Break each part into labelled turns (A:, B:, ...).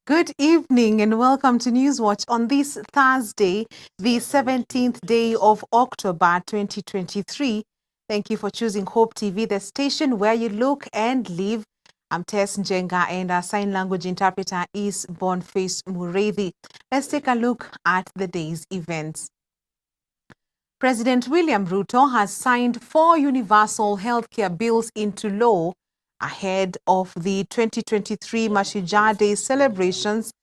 A: Good evening and welcome to Newswatch on this Thursday, the 17th day of October 2023. Thank you for choosing Hope TV, the station where you look and live. I'm Tess Njenga and our sign language interpreter is Boniface Mureithi. Let's take a look at the day's events. President William Ruto has signed 4 universal healthcare bills into law ahead of the 2023 Mashujaa Day celebrations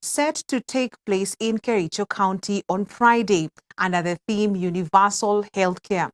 A: set to take place in Kericho County on Friday under the theme Universal Healthcare.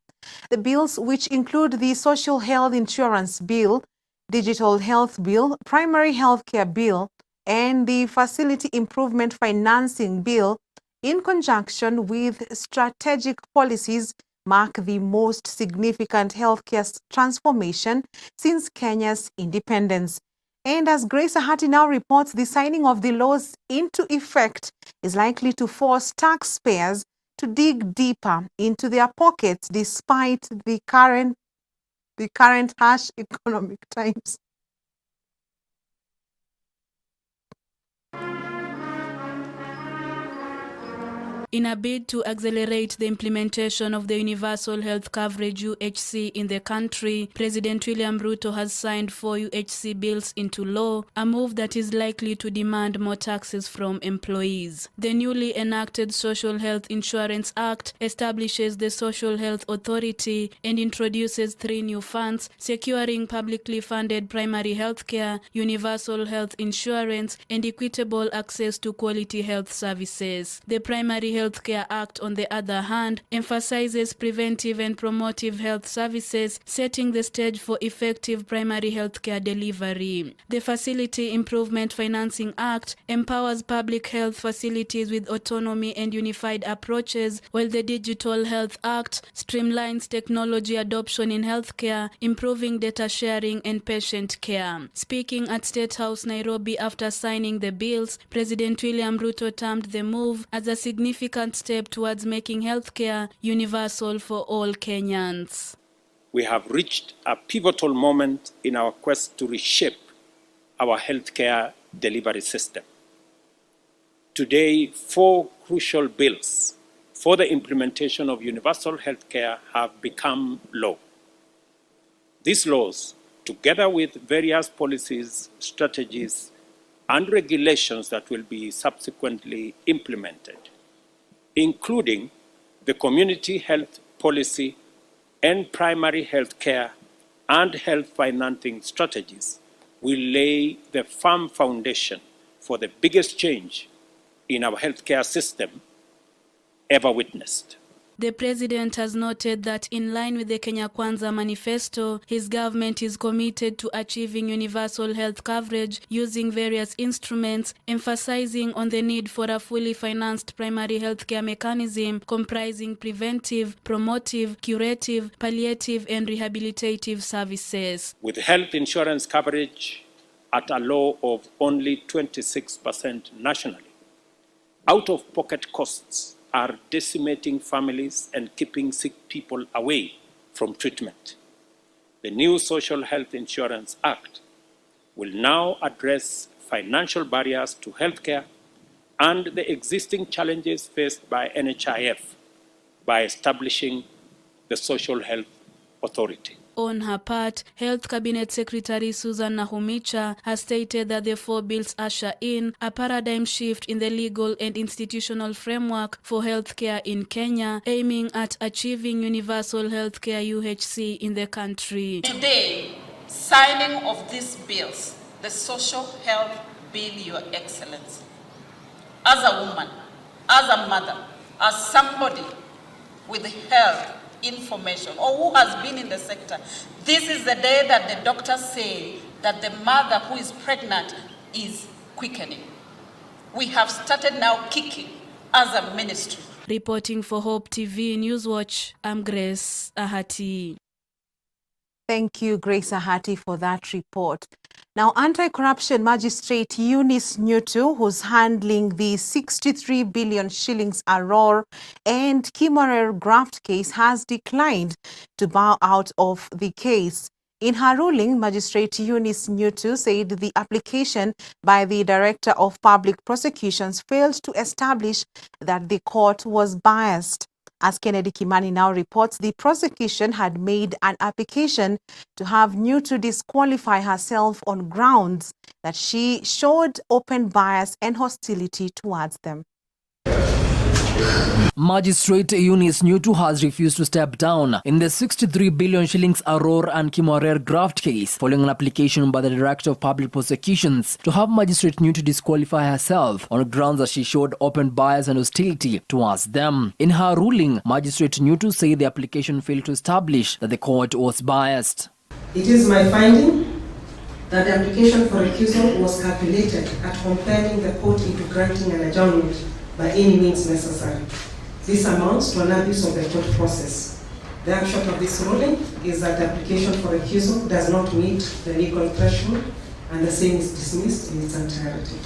A: The bills, which include the Social Health Insurance Bill, Digital Health Bill, Primary Healthcare Bill, and the Facility Improvement Financing Bill, in conjunction with strategic policies, mark the most significant healthcare transformation since Kenya's independence. And as Grace Ahati now reports, the signing of the laws into effect is likely to force taxpayers to dig deeper into their pockets despite the current harsh economic times.
B: In a bid to accelerate the implementation of the Universal Health Coverage UHC in the country, President William Ruto has signed 4 UHC bills into law, a move that is likely to demand more taxes from employees. The newly enacted Social Health Insurance Act establishes the Social Health Authority and introduces 3 new funds, securing publicly funded primary health care, universal health insurance, and equitable access to quality health services. The Primary Healthcare Act, on the other hand, emphasizes preventive and promotive health services, setting the stage for effective primary healthcare delivery. The Facility Improvement Financing Act empowers public health facilities with autonomy and unified approaches, while the Digital Health Act streamlines technology adoption in healthcare, improving data sharing and patient care. Speaking at State House, Nairobi, after signing the bills, President William Ruto termed the move as a significant step towards making healthcare universal for all Kenyans.
C: We have reached a pivotal moment in our quest to reshape our healthcare delivery system. Today, 4 crucial bills for the implementation of universal healthcare have become law. These laws, together with various policies, strategies, and regulations that will be subsequently implemented, including the community health policy and primary health care and health financing strategies, will lay the firm foundation for the biggest change in our healthcare system ever witnessed.
B: The president has noted that in line with the Kenya Kwanza manifesto, his government is committed to achieving universal health coverage using various instruments, emphasizing on the need for a fully financed primary healthcare mechanism comprising preventive, promotive, curative, palliative, and rehabilitative services.
C: With health insurance coverage at a low of only 26% nationally, out-of-pocket costs are decimating families and keeping sick people away from treatment. The new Social Health Insurance Act will now address financial barriers to healthcare and the existing challenges faced by NHIF by establishing the Social Health Authority.
B: On her part, Health Cabinet Secretary Susan Nahumicha has stated that the 4 bills usher in a paradigm shift in the legal and institutional framework for healthcare in Kenya, aiming at achieving universal healthcare UHC in the country.
D: Today, signing of these bills, the Social Health Bill, Your Excellency, as a woman, as a mother, as somebody with health information or who has been in the sector, this is the day that the doctors say that the mother who is pregnant is quickening. We have started now kicking as a ministry.
B: Reporting for Hope TV Newswatch, I'm Grace Ahati.
A: Thank you, Grace Ahati, for that report. Now, anti-corruption magistrate Eunice Nyutu, who's handling the 63 billion shillings Aror and Kimorer graft case, has declined to bow out of the case. In her ruling, Magistrate Eunice Nyutu said the application by the Director of Public Prosecutions failed to establish that the court was biased. As Kennedy Kimani now reports, the prosecution had made an application to have Nyutu disqualify herself on grounds that she showed open bias and hostility towards them.
E: Magistrate Eunice Nyutu has refused to step down in the 63 billion shillings Aurora and Kimorer graft case, following an application by the Director of Public Prosecutions to have Magistrate Nyutu disqualify herself on grounds that she showed open bias and hostility towards them. In her ruling, Magistrate Nyutu said the application failed to establish that the court was biased.
F: It is my finding that the application for recusal was calculated at compelling the court into granting an adjournment by any means necessary. This amounts to an abuse of the court process. The upshot of this ruling is that the application for recusal does not meet the legal threshold and the same is dismissed in its entirety.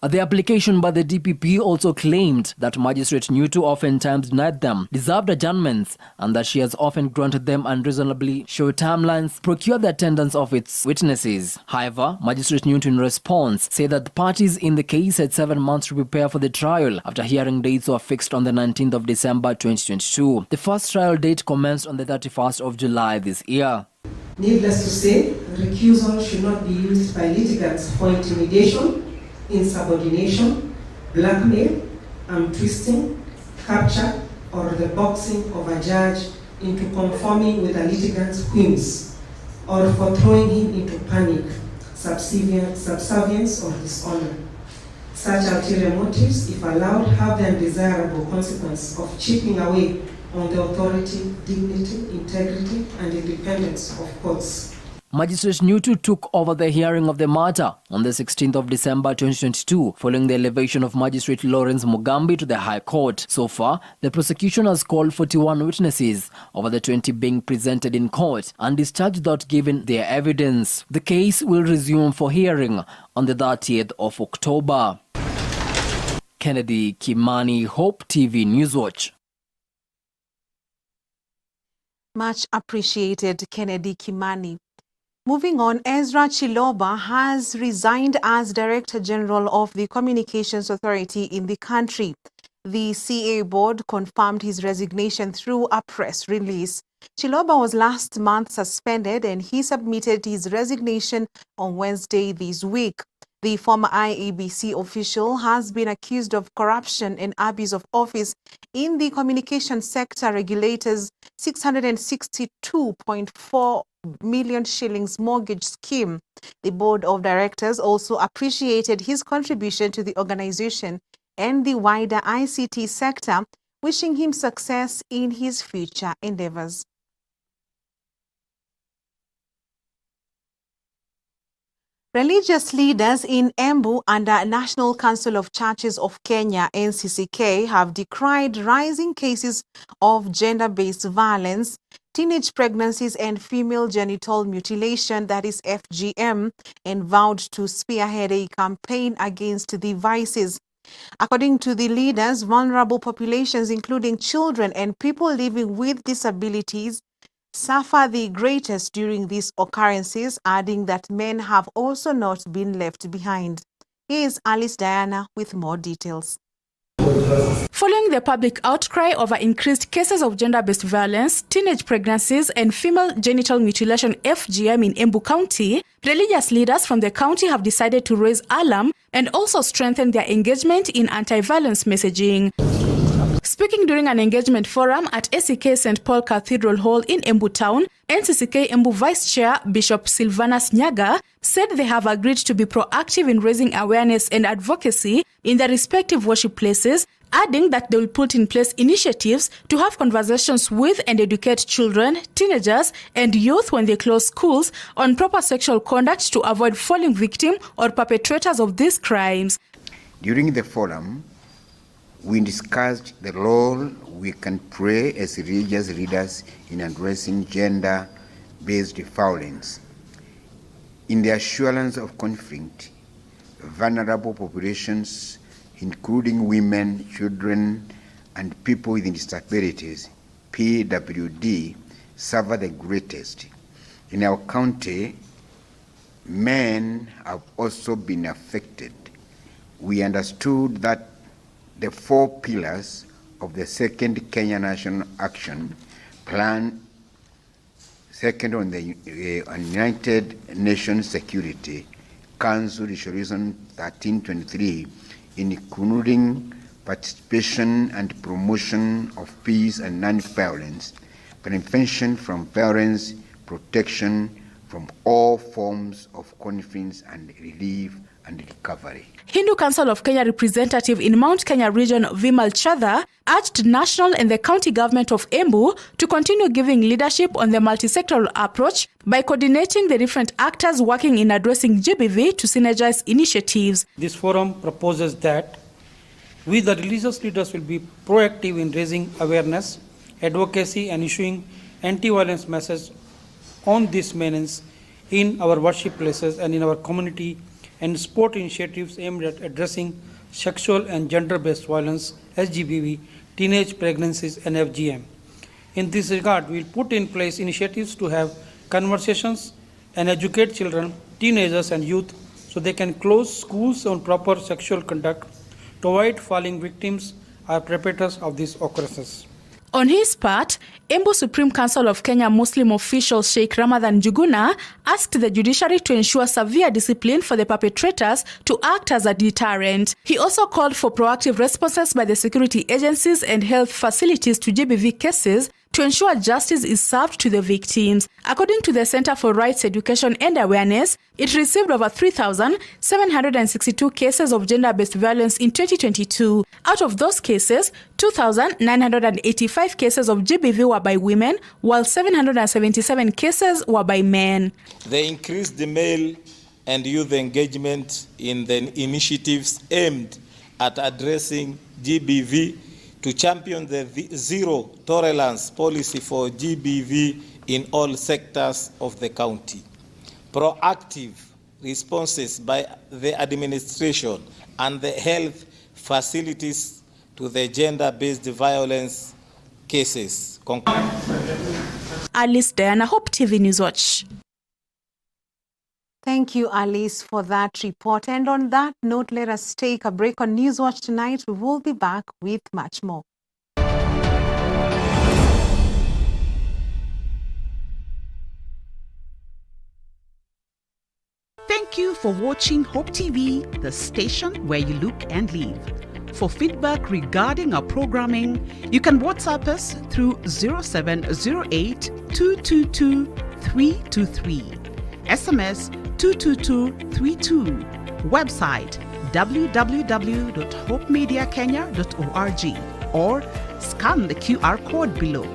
E: The application by the DPP also claimed that Magistrate Nyutu oftentimes denied them deserved adjournments and that she has often granted them unreasonably short timelines, procured the attendance of its witnesses. However, Magistrate Nyutu in response said that the parties in the case had 7 months to prepare for the trial after hearing dates were fixed on the 19th of December 2022. The first trial date commenced on the 31st of July this year.
F: Needless to say, recusal should not be used by litigants for intimidation, insubordination, blackmail, arm twisting, capture, or the boxing of a judge into conforming with a litigant's whims, or for throwing him into panic, subservience, or dishonor. Such ulterior motives, if allowed, have the undesirable consequence of chipping away on the authority, dignity, integrity, and independence of courts.
E: Magistrate Nyutu took over the hearing of the matter on the 16th of December 2022, following the elevation of Magistrate Lawrence Mugambi to the High Court. So far, the prosecution has called 41 witnesses, over the 20 being presented in court, and discharged without giving their evidence. The case will resume for hearing on the 30th of October. Kennedy Kimani, Hope TV Newswatch.
A: Much appreciated, Kennedy Kimani. Moving on, Ezra Chiloba has resigned as Director General of the Communications Authority in the country. The CA board confirmed his resignation through a press release. Chiloba was last month suspended and he submitted his resignation on Wednesday this week. The former IEBC official has been accused of corruption and abuse of office in the communication sector regulator's 662.4 million shillings mortgage scheme. The board of directors also appreciated his contribution to the organization and the wider ICT sector, wishing him success in his future endeavors. Religious leaders in Embu under National Council of Churches of Kenya (NCCK) have decried rising cases of gender-based violence, teenage pregnancies and female genital mutilation, that is FGM, and vowed to spearhead a campaign against the vices. According to the leaders, vulnerable populations including children and people living with disabilities suffer the greatest during these occurrences, adding that men have also not been left behind. Here is Alice Diana with more details.
B: Following the public outcry over increased cases of gender-based violence, teenage pregnancies, and female genital mutilation (FGM) in Embu County, religious leaders from the county have decided to raise alarm and also strengthen their engagement in anti-violence messaging. Speaking during an engagement forum at ACK St. Paul Cathedral Hall in Embu Town, NCCK Embu Vice Chair Bishop Silvanus Nyaga said they have agreed to be proactive in raising awareness and advocacy in their respective worship places, adding that they will put in place initiatives to have conversations with and educate children, teenagers, and youth when they close schools on proper sexual conduct to avoid falling victim or perpetrators of these crimes.
G: During the forum, we discussed the role we can play as religious leaders in addressing gender-based violence. In the assurance of conflict, vulnerable populations, including women, children, and people with disabilities, PWD, suffer the greatest. In our county, men have also been affected. We understood that the 4 pillars of the second Kenya National Action Plan, second on the United Nations Security Council Resolution 1323, including participation and promotion of peace and non-violence, prevention from violence, protection from all forms of conflict and relief and recovery.
H: Hindu Council of Kenya representative in Mount Kenya region, Vimal Chadha, urged national and the county government of Embu to continue giving leadership on the multi-sectoral approach by coordinating the different actors working in addressing GBV to synergize initiatives.
I: This forum proposes that we, the religious leaders, will be proactive in raising awareness, advocacy, and issuing anti-violence messages on this menace in our worship places and in our community, and sport initiatives aimed at addressing sexual and gender-based violence, SGBV, teenage pregnancies, and FGM. In this regard, we will put in place initiatives to have conversations and educate children, teenagers, and youth so they can close schools on proper sexual conduct to avoid falling victims or perpetrators of these occurrences.
H: On his part, Embu Supreme Council of Kenya Muslim official Sheikh Ramadhan Juguna asked the judiciary to ensure severe discipline for the perpetrators to act as a deterrent. He also called for proactive responses by the security agencies and health facilities to GBV cases to ensure justice is served to the victims. According to the Center for Rights Education and Awareness, it received over 3,762 cases of gender-based violence in 2022. Out of those cases, 2,985 cases of GBV were by women, while 777 cases were by men.
J: They increased the male and youth engagement in the initiatives aimed at addressing GBV, to champion the zero tolerance policy for GBV in all sectors of the county. Proactive responses by the administration and the health facilities to the gender-based violence cases.
H: Alice Diana, Hope TV Newswatch.
A: Thank you, Alice, for that report. And on that note, let us take a break on Newswatch tonight. We will be back with much more.
K: Thank you for watching Hope TV, the station where you look and live. For feedback regarding our programming, you can WhatsApp us through 0708 222 323. SMS 22232, website www.hopemediakenya.org, or scan the QR code below.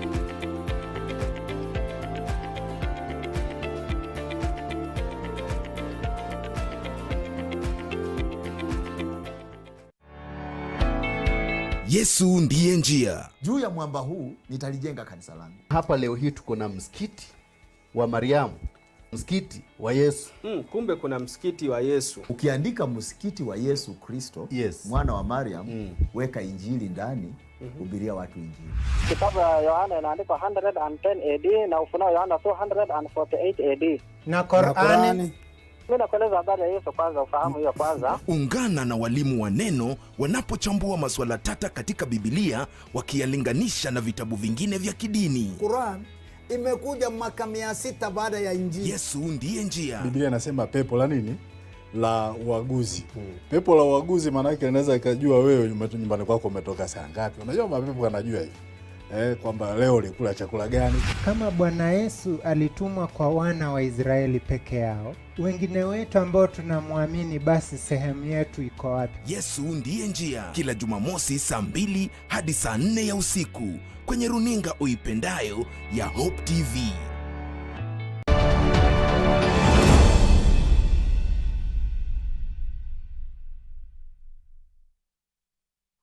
L: Yesu ndiye njia.
M: Juu ya mwamba huu nitalijenga kanisa langu.
N: Hapa leo hii tuko na msikiti wa Mariamu, msikiti wa Yesu.
O: Kumbe kuna msikiti wa Yesu.
M: Ukiandika msikiti wa Yesu Kristo,
N: yes,
M: mwana wa Mariam, weka injili ndani, hubiria watu injili.
P: Kitabu ya Yohana inaandikwa 110 AD na Ufunuo Yohana 248 AD.
Q: Na Qur'ani.
P: Mimi nakueleza habari ya Yesu kwanza, ufahamu hiyo kwanza.
L: Ungana na walimu wa neno wanapochambua masuala tata katika Biblia, wakiyalinganisha na vitabu vingine vya kidini.
Q: Qur'an imekuja mwaka 600 baada ya Injili.
L: Yesu ndiye njia.
R: Biblia inasema pepo la nini? La uaguzi. Pepo la uaguzi maana yake inaweza ikajua wewe nyumbani kwako umetoka saa ngapi. Unajua mapepo yanajua hivi. Kwamba leo ulikula chakula gani.
S: Kama Bwana Yesu alitumwa kwa wana wa Israeli peke yao, wengine wetu ambao tunamwamini, basi sehemu yetu iko wapi?
L: Yesu ndiye njia. Kila Jumamosi saa 2 hadi saa 4 ya usiku kwenye runinga uipendayo ya Hope TV.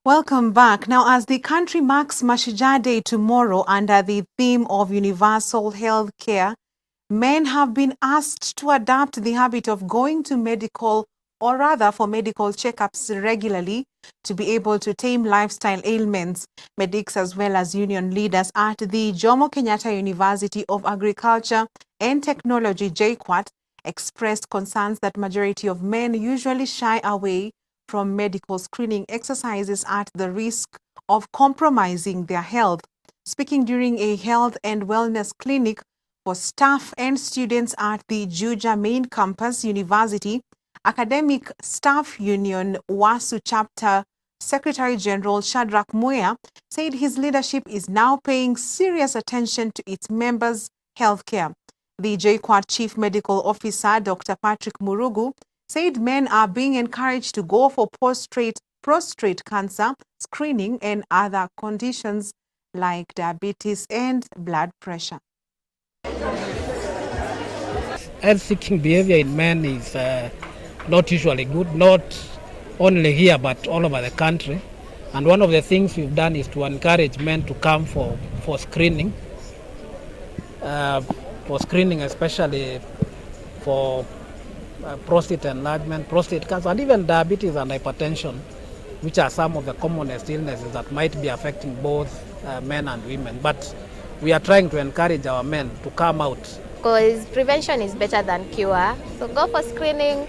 A: Welcome back. Now, as the country marks Mashujaa Day tomorrow under the theme of universal health care, men have been asked to adopt the habit of going to medical, or rather for medical checkups regularly to be able to tame lifestyle ailments. Medics as well as union leaders at the Jomo Kenyatta University of Agriculture and Technology, JKUAT, expressed concerns that majority of men usually shy away from medical screening exercises at the risk of compromising their health. Speaking during a health and wellness clinic for staff and students at the Juja main campus university, Academic Staff Union WASU Chapter Secretary General Shadrach Muya said his leadership is now paying serious attention to its members' healthcare. The JKUAT Chief Medical Officer, Dr. Patrick Murugu, said men are being encouraged to go for prostate cancer screening and other conditions like diabetes and blood pressure.
T: Health-seeking behavior in men is not usually good, not only here but all over the country. And one of the things we've done is to encourage men to come for screening, especially for prostate enlargement, prostate cancer, and even diabetes and hypertension, which are some of the commonest illnesses that might be affecting both men and women. But we are trying to encourage our men to come out.
U: Because prevention is better than cure. So go for screening,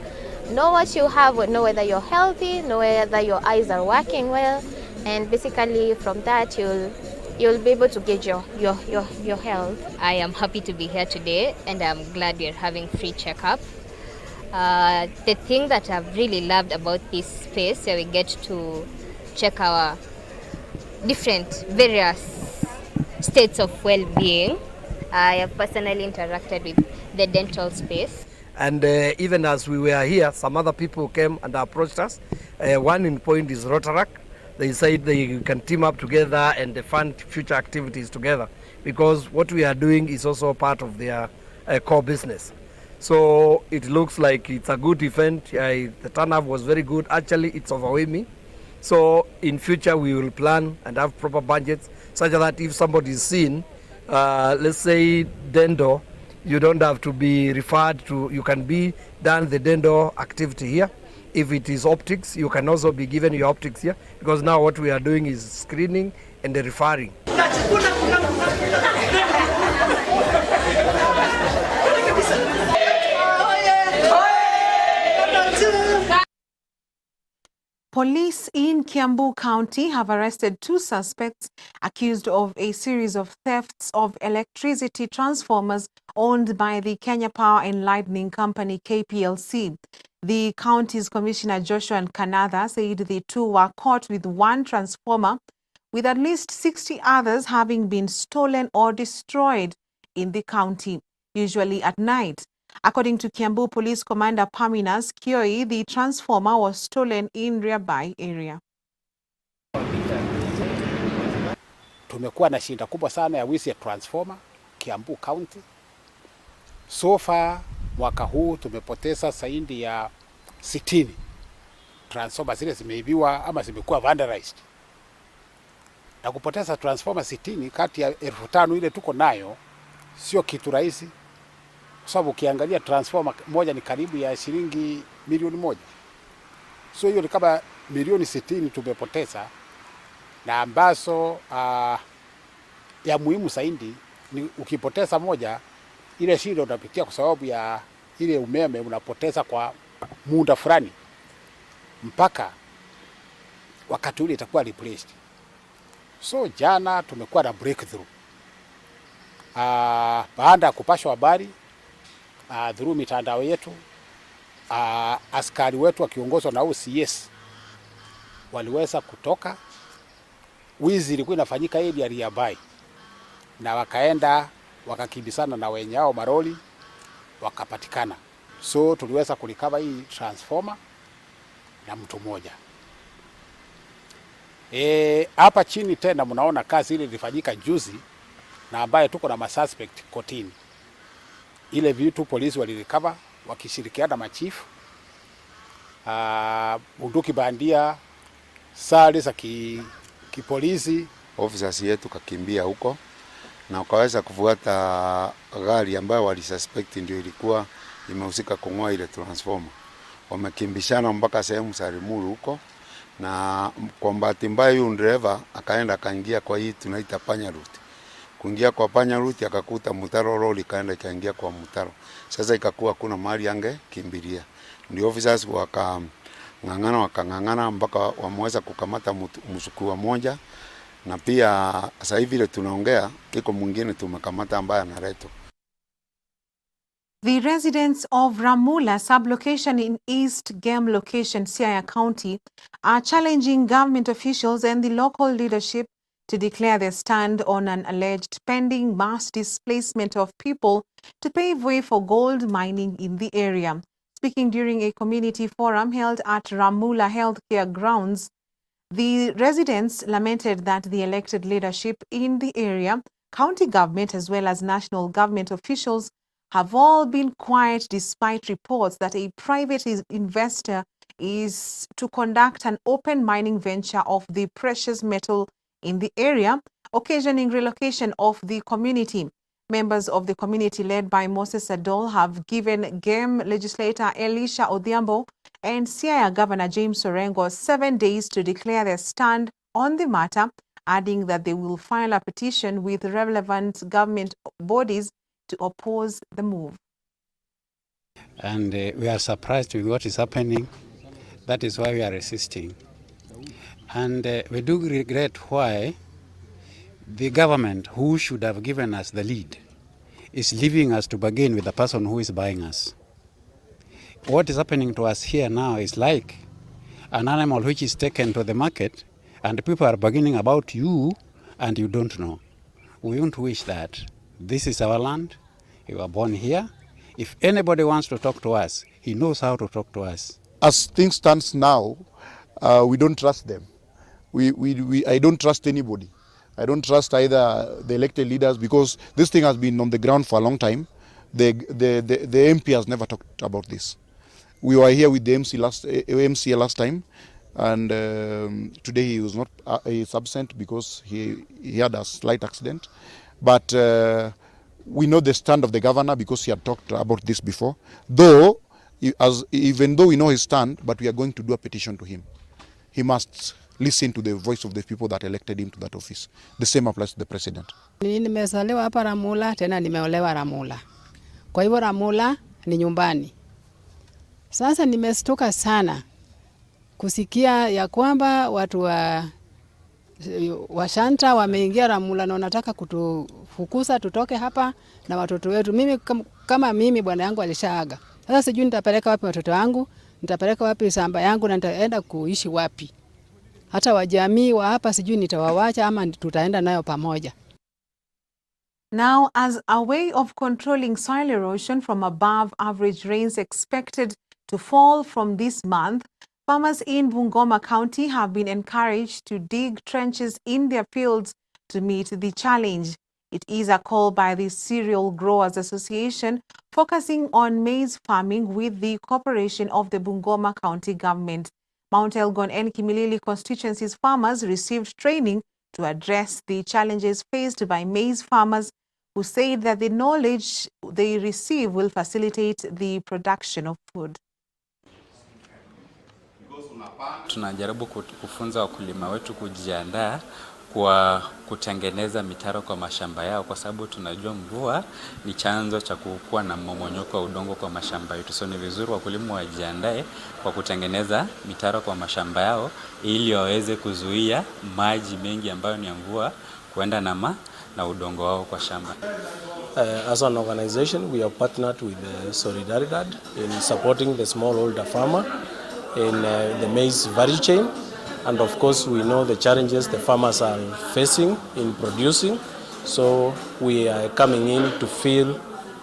U: know what you have, know whether you're healthy, know whether your eyes are working well, and basically from that you'll be able to gauge your health.
V: I am happy to be here today, and I'm glad we're having free checkup. The thing that I've really loved about this space, where we get to check our different various states of well-being. I have personally interacted with the dental space.
W: And even as we were here, some other people came and approached us. One in point is Rotaract. They said they can team up together and fund future activities together, because what we are doing is also part of their core business. So it looks like it's a good event. The turnout was very good. Actually, it's overwhelming. So in future, we will plan and have proper budgets such that if somebody is seen, let's say Dendo, you don't have to be referred to, you can be done the Dendo activity here. If it is optics, you can also be given your optics here, because now what we are doing is screening and referring.
A: Police in Kiambu County have arrested 2 suspects accused of a series of thefts of electricity transformers owned by the Kenya Power and Lighting Company, KPLC. The county's Commissioner Joshua Kanatha said the 2 were caught with 1 transformer, with at least 60 others having been stolen or destroyed in the county, usually at night. According to Kiambu Police Commander Paminas Kioi, the transformer was stolen in Riabai area.
X: Tumekuwa na shida kubwa sana ya wizi ya transformer Kiambu County. So far mwaka huu tumepoteza zaidi ya 60 transformer zile zimeibiwa ama zimekuwa vandalized. Na kupoteza transformer 60 kati ya 5,000 ile tuko nayo sio kitu rahisi. Kwa sababu ukiangalia transformer moja ni karibu ya shilingi milioni 1. So hiyo ni kama milioni 60 tumepoteza, na ambazo ya muhimu zaidi ni ukipoteza moja, ile shida unapitia kwa sababu ya ile umeme unapoteza kwa muda fulani mpaka wakati ule itakuwa replaced. So jana tumekuwa na breakthrough. Baada ya kupashwa habari through mitandao yetu, askari wetu wakiongozwa na OCS waliweza kutoka. Wizi ilikuwa inafanyika area ya Riabai, na wakaenda wakakimbisana na wenye hao maroli wakapatikana. So tuliweza kulikava hii transformer na mtu mmoja. Hapa chini tena mnaona kazi ile ilifanyika juzi na ambaye tuko na masuspect kotini. Ile vitu polisi walilikava wakishirikiana machifu, bunduki bandia, sare za kipolisi.
Y: Officers yetu kakimbia huko na wakaweza kufuata gari ambayo walisuspect ndio ilikuwa imehusika kung'oa ile transformer. Wamekimbishana mpaka sehemu za Limuru huko, na kwa bahati mbaya huyu dereva akaenda akaingia kwa hii tunaita panya route. Kuingia kwa panya route akakuta mtaro, lori ikaenda ikaingia kwa mtaro. Sasa ikakuwa kuna mahali angekimbilia. Ndio officers wakang'ang'ana mpaka wameweza kukamata mshukiwa mmoja, na pia sasa hivi ile tunaongea kiko mwingine tumekamata ambaye analetwa.
A: The residents of Ramula sublocation in East Game location, Siaya County, are challenging government officials and the local leadership to declare their stand on an alleged pending mass displacement of people to pave way for gold mining in the area. Speaking during a community forum held at Ramula Healthcare Grounds, the residents lamented that the elected leadership in the area, county government as well as national government officials have all been quiet despite reports that a private investor is to conduct an open mining venture of the precious metal in the area, occasioning relocation of the community. Members of the community led by Moses Adol have given Game legislator Elisha Odhiambo and Siaya Governor James Orengo 7 days to declare their stand on the matter, adding that they will file a petition with relevant government bodies to oppose the move.
B: And we are surprised with what is happening. That is why we are resisting. And we do regret why the government, who should have given us the lead, is leaving us to bargain with the person who is buying us. What is happening to us here now is like an animal which is taken to the market and people are bargaining about you and you don't know. We don't wish that. This is our land. We were born here. If anybody wants to talk to us, he knows how to talk to us.
C: As things stands now, we don't trust them. I don't trust anybody. I don't trust either the elected leaders because this thing has been on the ground for a long time. The MP has never talked about this. We were here with the MC last time, and today he was not he's absent because he had a slight accident. But we know the stand of the governor because he had talked about this before. Though, even though we know his stand, but we are going to do a petition to him. He must listen to the voice of the people that elected him to that office. The same applies to the president.
D: Nimezaliwa hapa Ramula, tena nimeolewa Ramula. Kwa hivyo Ramula ni nyumbani. Sasa nimestuka sana kusikia ya kwamba watu wa Shanta wameingia Ramula na wanataka kutufukuza tutoke hapa na watoto wetu. Mimi kama mimi bwana yangu alishaaga. Sasa sijui nitapeleka wapi watoto wangu, nitapeleka wapi shamba yangu na nitaenda kuishi wapi. Hata wajamii wa hapa sijui nitawawacha ama tutaenda nayo pamoja.
A: Now, as a way of controlling soil erosion from above average rains expected to fall from this month, farmers in Bungoma County have been encouraged to dig trenches in their fields to meet the challenge. It is a call by the Cereal Growers Association focusing on maize farming with the cooperation of the Bungoma County government. Mount Elgon and Kimilili constituencies farmers received training to address the challenges faced by maize farmers who said that the knowledge they receive will facilitate the production of food.
E: Tunajaribu kufunza wakulima wetu kujiandaa kwa kutengeneza mitaro kwa mashamba yao, kwa sababu tunajua mvua ni chanzo cha kukua na mmomonyoko wa udongo kwa mashamba yetu. So ni vizuri wakulima wajiandae kwa kutengeneza mitaro kwa mashamba yao ili waweze kuzuia maji mengi ambayo ni ya mvua kuenda na udongo wao kwa shamba.
O: As an organization, we have partnered with Solidaridad in supporting the smallholder farmer in the maize value chain. And of course, we know the challenges the farmers are facing in producing. So we are coming in to fill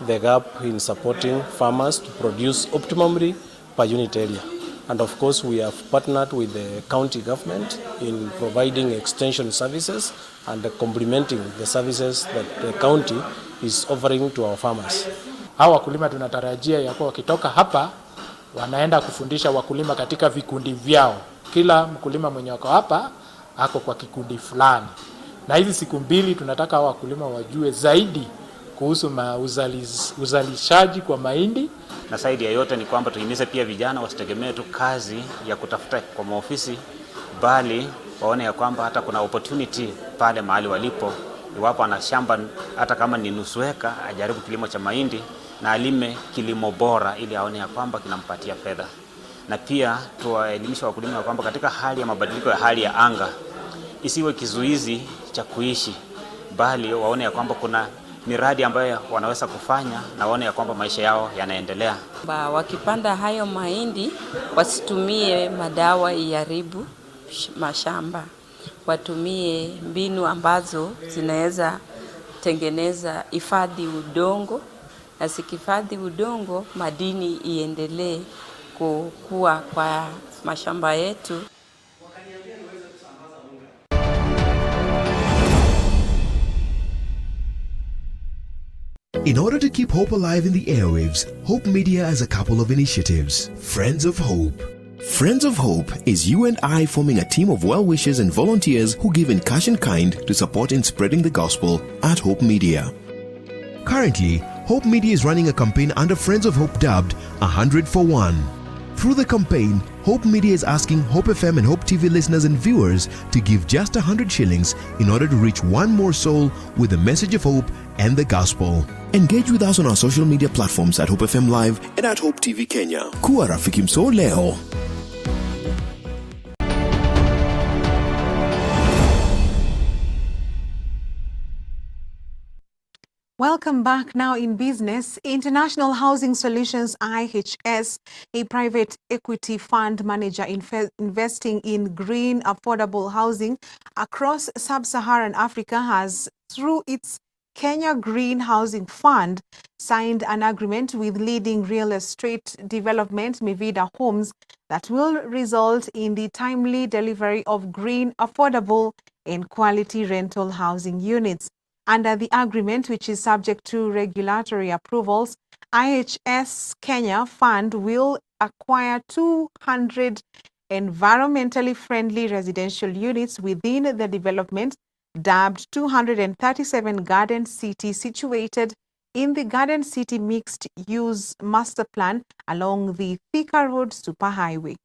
O: the gap in supporting farmers to produce optimally per unit area. And of course, we have partnered with the county government in providing extension services and complementing the services that the county is offering to our farmers.
F: Hawa wakulima tunatarajia ya kuwa wakitoka hapa wanaenda kufundisha wakulima katika vikundi vyao. Kila mkulima mwenye wako hapa ako kwa kikundi fulani. Na hizi siku mbili tunataka hawa wakulima wajue zaidi kuhusu uzalishaji kwa mahindi.
Z: Na zaidi ya yote ni kwamba tuhimize pia vijana wasitegemee tu kazi ya kutafuta kwa maofisi
G: bali waone ya kwamba hata kuna opportunity pale mahali walipo. Iwapo ana shamba hata kama ni nusu eka, ajaribu kilimo cha mahindi na alime kilimo bora, ili aone ya kwamba kinampatia fedha. Na pia tuwaelimisha wakulima ya kwamba katika hali ya mabadiliko ya hali ya anga, isiwe kizuizi cha kuishi, bali waone ya kwamba kuna miradi ambayo wanaweza kufanya na waone ya kwamba maisha yao yanaendelea.
H: Wakipanda hayo mahindi wasitumie madawa iharibu mashamba, watumie mbinu ambazo zinaweza tengeneza hifadhi udongo, na sikifadhi udongo madini iendelee kukua kwa mashamba yetu.
L: In order to keep hope alive in the airwaves, Hope Media has a couple of initiatives. Friends of Hope. Friends of Hope is you and I forming a team of well-wishers and volunteers who give in cash and kind to support in spreading the gospel at Hope Media. Currently, Hope Media is running a campaign under Friends of Hope dubbed 100 for 1. Through the campaign, Hope Media is asking Hope FM and Hope TV listeners and viewers to give just 100 shillings in order to reach one more soul with the message of hope and the gospel. Engage with us on our social media platforms at Hope FM Live and at Hope TV Kenya. Kuwa rafiki mso leo.
A: Welcome back. Now in business, International Housing Solutions IHS, a private equity fund manager investing in green affordable housing across sub-Saharan Africa, has, through its Kenya Green Housing Fund, signed an agreement with leading real estate development Mivida Homes that will result in the timely delivery of green, affordable and quality rental housing units. Under the agreement, which is subject to regulatory approvals, IHS Kenya Fund will acquire 200 environmentally friendly residential units within the development, dubbed 237 Garden City, situated in the Garden City Mixed-Use Master Plan along the Thika Road Superhighway.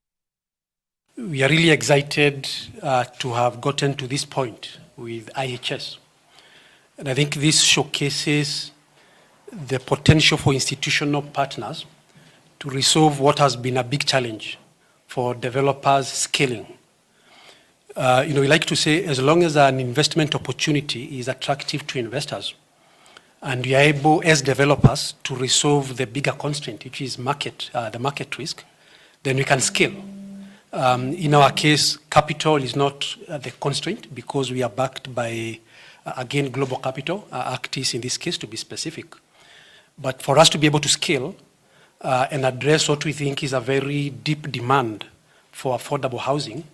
I: We are really excited to have gotten to this point with IHS. And I think this showcases the potential for institutional partners to resolve what has been a big challenge for developers scaling. We like to say, as long as an investment opportunity is attractive to investors, and we are able, as developers, to resolve the bigger constraint, which is the market risk, then we can scale. In our case, capital is not the constraint because we are backed by again, global capital, Actis in this case to be specific. But for us to be able to scale and address what we think is a very deep demand for affordable housing,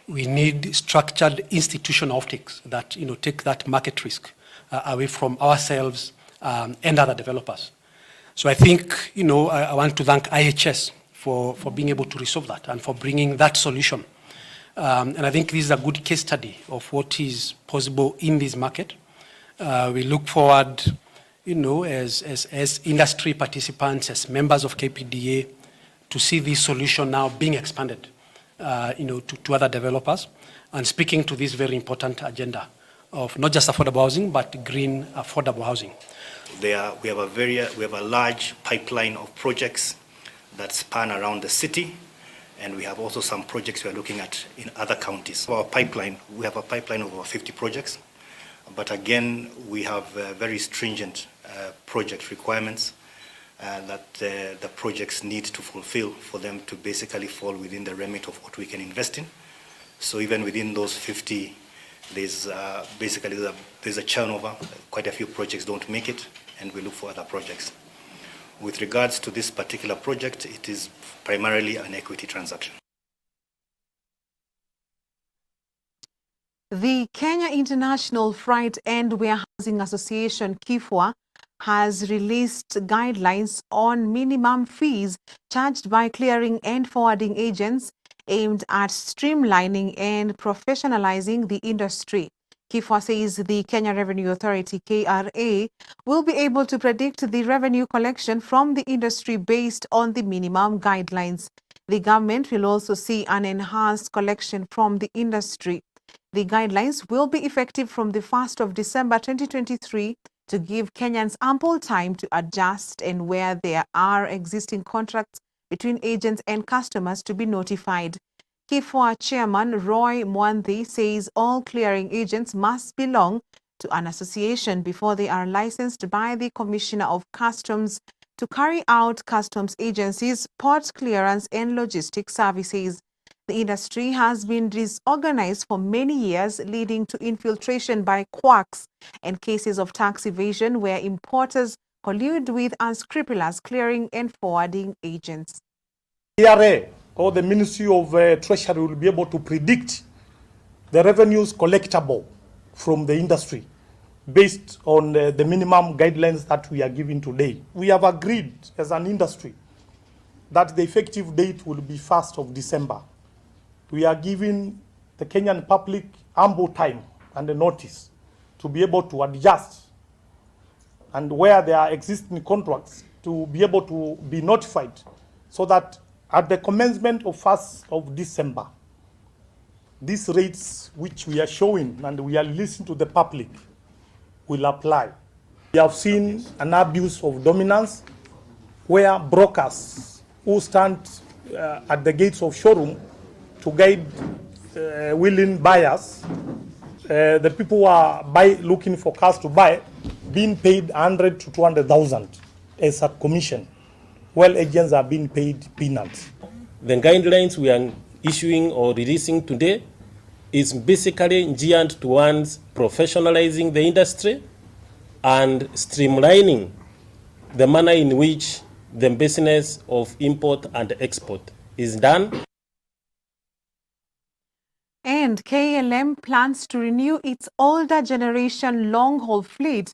I: we need structured institutional offtakes that take that market risk away from ourselves and other developers. So I think I want to thank IHS for being able to resolve that and for bringing that solution. And I think this is a good case study of what is possible in this market. We look forward, as industry participants, as members of KPDA, to see this solution now being expanded, to other developers, and speaking to this very important agenda of not just affordable housing, but green affordable housing.
J: We have a large pipeline of projects that span around the city. And we have also some projects we are looking at in other counties. Our pipeline, we have a pipeline of over 50 projects. But again, we have very stringent project requirements that the projects need to fulfill for them to basically fall within the remit of what we can invest in. So even within those 50, there's a turnover. Quite a few projects don't make it, and we look for other projects. With regards to this particular project, it is primarily an equity transaction.
A: The Kenya International Freight and Warehousing Association, KIFWA, has released guidelines on minimum fees charged by clearing and forwarding agents aimed at streamlining and professionalizing the industry. KIFWA says the Kenya Revenue Authority, KRA, will be able to predict the revenue collection from the industry based on the minimum guidelines. The government will also see an enhanced collection from the industry. The guidelines will be effective from the 1st of December 2023 to give Kenyans ample time to adjust and where there are existing contracts between agents and customers to be notified. KIFWA Chairman Roy Mwanthi says all clearing agents must belong to an association before they are licensed by the Commissioner of Customs to carry out customs agencies, port clearance and logistic services. The industry has been disorganized for many years, leading to infiltration by quacks and cases of tax evasion where importers collude with unscrupulous clearing and forwarding agents.
K: ERA, or the Ministry of Treasury, will be able to predict the revenues collectible from the industry based on the minimum guidelines that we are giving today. We have agreed as an industry that the effective date will be 1st of December. We are giving the Kenyan public ample time and a notice to be able to adjust, and where there are existing contracts to be able to be notified, so that at the commencement of 1st of December, these rates which we are showing and we are listening to the public will apply. We have seen an abuse of dominance where brokers who stand at the gates of showroom to guide willing buyers, the people who are looking for cars to buy, being paid 100 to 200,000 as a commission, while agents are being paid peanuts.
O: The guidelines we are issuing or releasing today is basically geared towards professionalizing the industry and streamlining the manner in which the business of import and export is done.
A: And KLM plans to renew its older generation long-haul fleet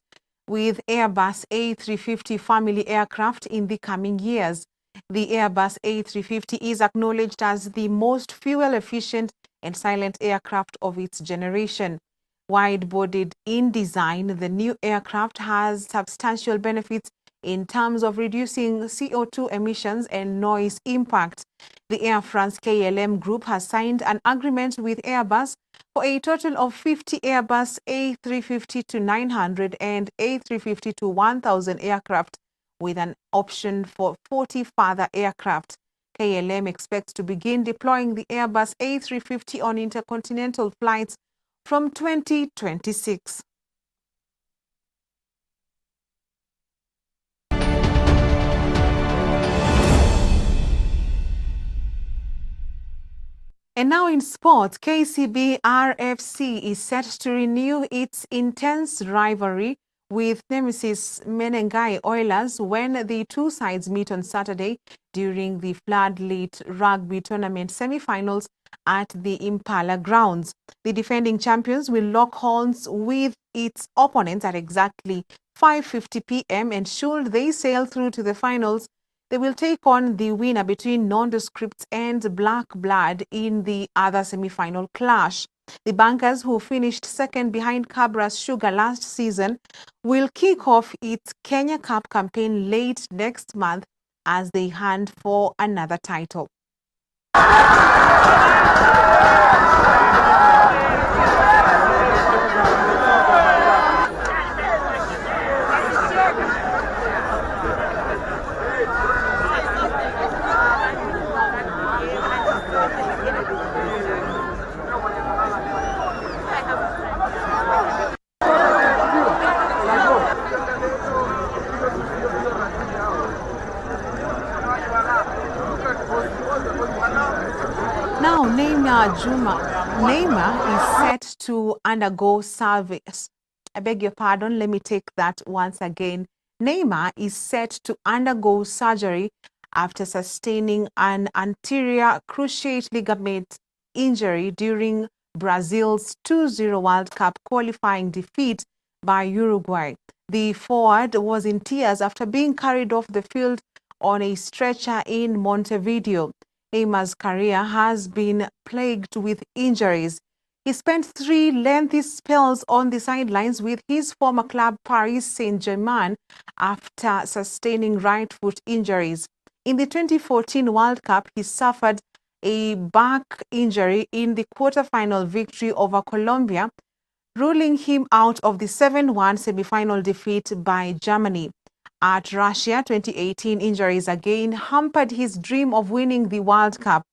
A: with Airbus A350 family aircraft in the coming years. The Airbus A350 is acknowledged as the most fuel-efficient and silent aircraft of its generation. Wide-bodied in design, the new aircraft has substantial benefits in terms of reducing CO2 emissions and noise impact. The Air France KLM Group has signed an agreement with Airbus for a total of 50 Airbus A350-900 and A350-1000 aircraft, with an option for 40 further aircraft. KLM expects to begin deploying the Airbus A350 on intercontinental flights from 2026. And now in sports, KCB RFC is set to renew its intense rivalry with nemesis Menengai Oilers when the two sides meet on Saturday during the floodlit rugby tournament semi-finals at the Impala grounds. The defending champions will lock horns with its opponents at exactly 5:50 p.m. and should they sail through to the finals, they will take on the winner between Nondescripts and Black Blood in the other semi-final clash. The Bankers, who finished second behind Cabra's Sugar last season, will kick off its Kenya Cup campaign late next month as they hunt for another title. Now, Neymar is set to undergo service. I beg your pardon, let me take that once again. Neymar is set to undergo surgery after sustaining an anterior cruciate ligament injury during Brazil's 2-0 World Cup qualifying defeat by Uruguay. The forward was in tears after being carried off the field on a stretcher in Montevideo. Neymar's career has been plagued with injuries. He spent 3 lengthy spells on the sidelines with his former club Paris Saint-Germain after sustaining right foot injuries. In the 2014 World Cup, he suffered a back injury in the quarter-final victory over Colombia, ruling him out of the 7-1 semi-final defeat by Germany. At Russia 2018, injuries again hampered his dream of winning the World Cup.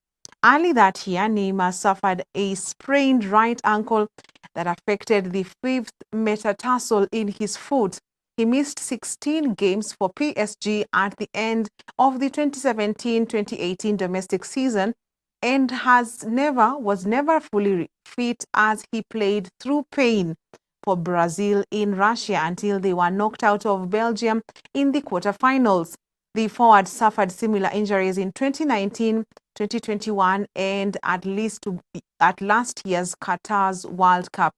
A: Early that year, Neymar suffered a sprained right ankle that affected the 5th metatarsal in his foot. He missed 16 games for PSG at the end of the 2017-2018 domestic season and was never fully fit as he played through pain for Brazil in Russia until they were knocked out of Belgium in the quarterfinals. The forward suffered similar injuries in 2019, 2021, and at last year's Qatar's World Cup.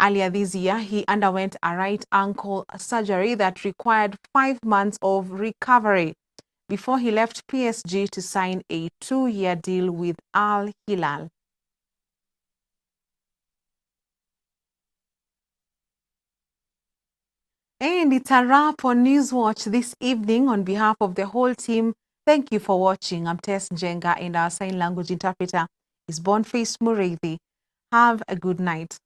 A: Earlier this year, he underwent a right ankle surgery that required 5 months of recovery before he left PSG to sign a 2-year deal with Al Hilal. And it's a wrap on Newswatch this evening. On behalf of the whole team, thank you for watching. I'm Tess Njenga and our sign language interpreter is Boniface Mureithi. Have a good night.